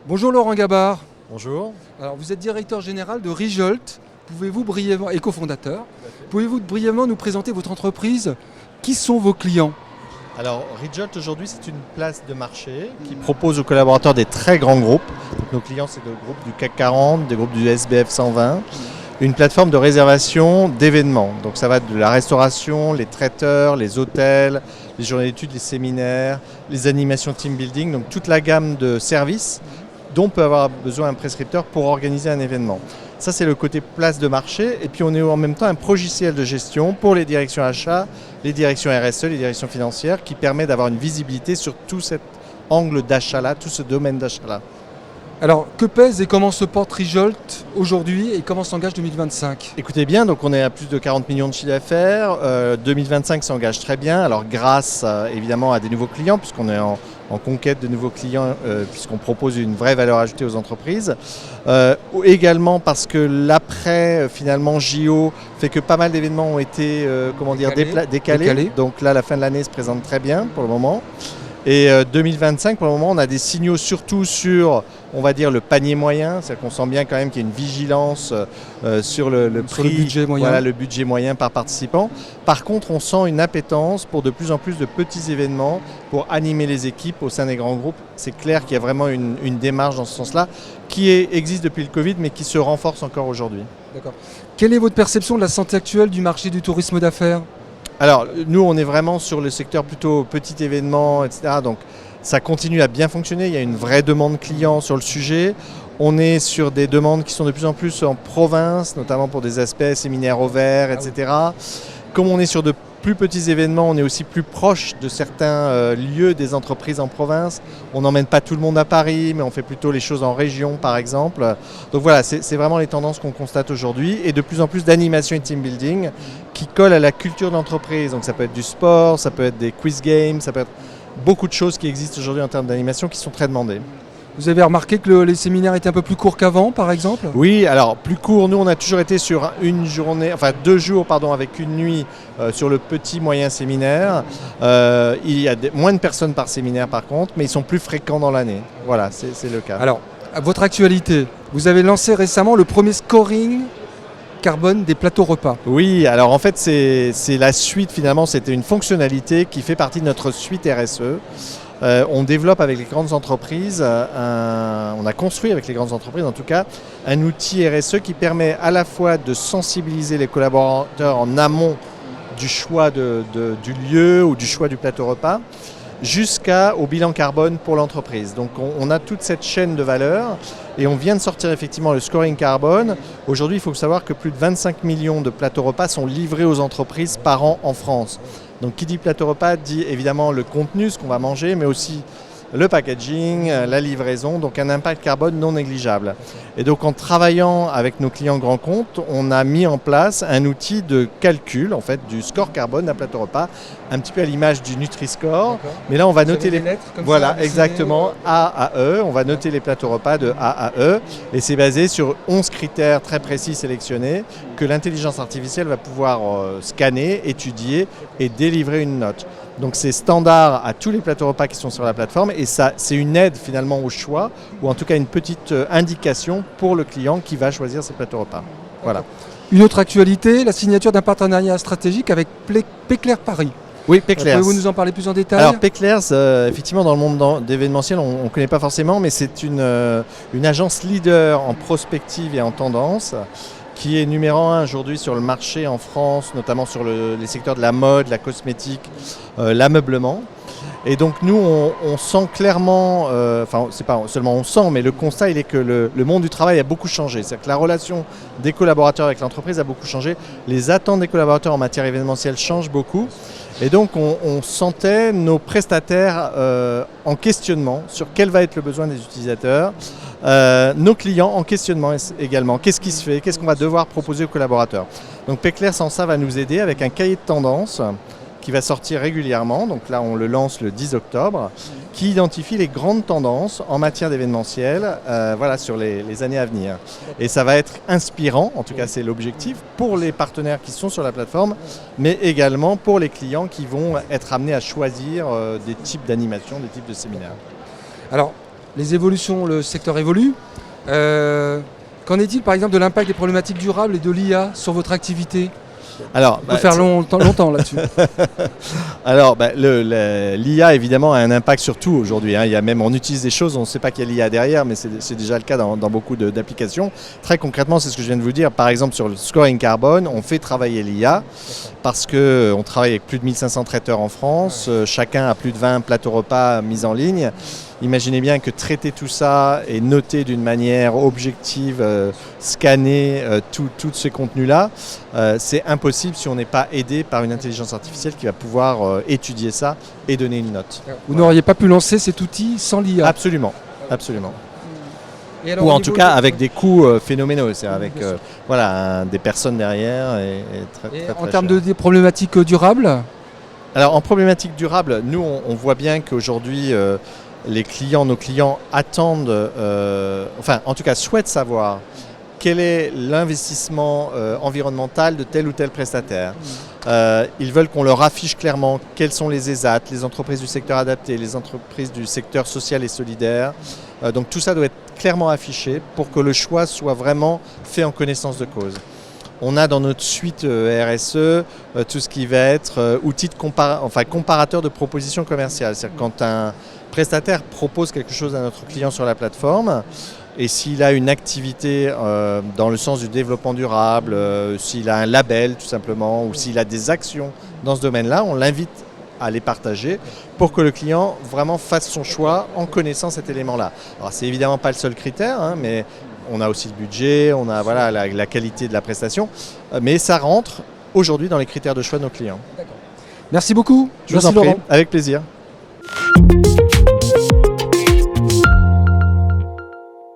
Bonjour Laurent Gabard. Bonjour. Alors vous êtes directeur général de Rejolt. Pouvez-vous brièvement, et cofondateur, pouvez-vous brièvement nous présenter votre entreprise? Qui sont vos clients? Alors Rejolt aujourd'hui c'est une place de marché qui propose aux collaborateurs des très grands groupes. Donc, nos clients c'est des groupes du CAC 40, des groupes du SBF 120. Une plateforme de réservation d'événements. Donc ça va de la restauration, les traiteurs, les hôtels, les journées d'études, les séminaires, les animations team building. Donc toute la gamme de services dont peut avoir besoin un prescripteur pour organiser un événement. Ça, c'est le côté place de marché. Et puis, on est en même temps un logiciel de gestion pour les directions achats, les directions RSE, les directions financières, qui permet d'avoir une visibilité sur tout cet angle d'achat-là, tout ce domaine d'achat-là. Alors, que pèse et comment se porte Rejolt aujourd'hui et comment s'engage 2025? Écoutez bien, donc on est à plus de 40 millions de chiffre d'affaires. 2025 s'engage très bien. Alors, grâce évidemment à des nouveaux clients, puisqu'on est en conquête de nouveaux clients, puisqu'on propose une vraie valeur ajoutée aux entreprises. Également parce que l'après, finalement, JO fait que pas mal d'événements ont été décalés. Donc là, la fin de l'année se présente très bien pour le moment. Et 2025, pour le moment, on a des signaux surtout sur, on va dire, le panier moyen. C'est-à-dire qu'on sent bien quand même qu'il y a une vigilance sur le prix, le budget moyen. Voilà, le budget moyen par participant. Par contre, on sent une appétence pour de plus en plus de petits événements pour animer les équipes au sein des grands groupes. C'est clair qu'il y a vraiment une démarche dans ce sens-là qui existe depuis le Covid, mais qui se renforce encore aujourd'hui. D'accord. Quelle est votre perception de la santé actuelle du marché du tourisme d'affaires? Alors, nous, on est vraiment sur le secteur plutôt petit événement, etc. Donc, ça continue à bien fonctionner. Il y a une vraie demande client sur le sujet. On est sur des demandes qui sont de plus en plus en province, notamment pour des aspects séminaires ouverts, etc. Comme on est sur de plus petits événements, on est aussi plus proche de certains lieux des entreprises en province. On n'emmène pas tout le monde à Paris, mais on fait plutôt les choses en région, par exemple. Donc voilà, c'est vraiment les tendances qu'on constate aujourd'hui. Et de plus en plus d'animation et team building qui collent à la culture de l'entreprise. Donc ça peut être du sport, ça peut être des quiz games, ça peut être beaucoup de choses qui existent aujourd'hui en termes d'animation qui sont très demandées. Vous avez remarqué que les séminaires étaient un peu plus courts qu'avant, par exemple? Oui, alors plus court, nous on a toujours été sur une journée, enfin 2 jours avec une nuit sur le petit moyen séminaire. Il y a moins de personnes par séminaire par contre, mais ils sont plus fréquents dans l'année. Voilà, c'est le cas. Alors, à votre actualité, vous avez lancé récemment le premier scoring carbone des plateaux repas. Oui, alors en fait c'est la suite finalement, c'était une fonctionnalité qui fait partie de notre suite RSE. On développe avec les grandes entreprises, on a construit avec les grandes entreprises en tout cas, un outil RSE qui permet à la fois de sensibiliser les collaborateurs en amont du choix du lieu ou du choix du plateau repas, jusqu'au bilan carbone pour l'entreprise. Donc on a toute cette chaîne de valeur et on vient de sortir effectivement le scoring carbone. Aujourd'hui, il faut savoir que plus de 25 millions de plateaux repas sont livrés aux entreprises par an en France. Donc qui dit plateau repas dit évidemment le contenu, ce qu'on va manger, mais aussi le packaging, la livraison, donc un impact carbone non négligeable. Et donc en travaillant avec nos clients grands comptes, on a mis en place un outil de calcul en fait du score carbone d'un plateau repas, un petit peu à l'image du Nutri-Score. Mais là on va noter les lettres comme voilà ça, exactement A à E, on va noter les plateaux repas de A à E et c'est basé sur 11 critères très précis sélectionnés que l'intelligence artificielle va pouvoir scanner, étudier et délivrer une note. Donc c'est standard à tous les plateaux repas qui sont sur la plateforme et ça c'est une aide finalement au choix ou en tout cas une petite indication pour le client qui va choisir ses plateaux repas. Voilà. Une autre actualité, la signature d'un partenariat stratégique avec Péclair Paris. Oui, Péclair. Pouvez-vous nous en parler plus en détail? Alors Péclair, effectivement dans le monde d'événementiel on ne connaît pas forcément mais c'est une agence leader en prospective et en tendance qui est numéro 1 aujourd'hui sur le marché en France, notamment sur les secteurs de la mode, la cosmétique, l'ameublement. Et donc nous, on sent clairement, enfin c'est pas seulement on sent, mais le constat il est que le monde du travail a beaucoup changé. C'est-à-dire que la relation des collaborateurs avec l'entreprise a beaucoup changé. Les attentes des collaborateurs en matière événementielle changent beaucoup. Et donc on sentait nos prestataires en questionnement sur quel va être le besoin des utilisateurs. Nos clients en questionnement également. Qu'est-ce qui se fait? Qu'est-ce qu'on va devoir proposer aux collaborateurs? Donc Péclair sans ça va nous aider avec un cahier de tendance qui va sortir régulièrement. Donc là on le lance le 10 octobre qui identifie les grandes tendances en matière d'événementiel voilà, sur les années à venir. Et ça va être inspirant, en tout cas c'est l'objectif, pour les partenaires qui sont sur la plateforme, mais également pour les clients qui vont être amenés à choisir des types d'animation, des types de séminaires. Alors, les évolutions, le secteur évolue. Qu'en est-il par exemple de l'impact des problématiques durables et de l'IA sur votre activité? Alors, On peut faire longtemps là-dessus. Alors, l'IA évidemment a un impact sur tout aujourd'hui. Il y a même, on utilise des choses, on ne sait pas qu'il y a l'IA derrière, mais c'est déjà le cas dans beaucoup d'applications. Très concrètement, c'est ce que je viens de vous dire. Par exemple, sur le scoring carbone, on fait travailler l'IA parce qu'on travaille avec plus de 1500 traiteurs en France. Chacun a plus de 20 plateaux repas mis en ligne. Imaginez bien que traiter tout ça et noter d'une manière objective, scanner tous ces contenus-là, c'est impossible si on n'est pas aidé par une intelligence artificielle qui va pouvoir étudier ça et donner une note. Vous n'auriez pas pu lancer cet outil sans l'IA? Absolument, absolument. Et alors, Ou au en niveau tout cas de- avec des coûts phénoménaux, c'est avec bien sûr. des personnes derrière et très, Et très, en très termes cher. de problématiques durables? Alors en problématique durable, nous on voit bien qu'aujourd'hui nos clients attendent, en tout cas souhaitent savoir quel est l'investissement environnemental de tel ou tel prestataire. Ils veulent qu'on leur affiche clairement quels sont les ESAT, les entreprises du secteur adapté, les entreprises du secteur social et solidaire. Donc tout ça doit être clairement affiché pour que le choix soit vraiment fait en connaissance de cause. On a dans notre suite RSE tout ce qui va être outil de comparateur de propositions commerciales. C'est-à-dire quand un prestataire propose quelque chose à notre client sur la plateforme, et s'il a une activité dans le sens du développement durable, s'il a un label tout simplement, ou s'il a des actions dans ce domaine-là, on l'invite à les partager pour que le client vraiment fasse son choix en connaissant cet élément-là. Alors c'est évidemment pas le seul critère, mais on a aussi le budget, on a la qualité de la prestation, mais ça rentre aujourd'hui dans les critères de choix de nos clients. Merci beaucoup. Je vous Merci en prie, Laurent. avec plaisir.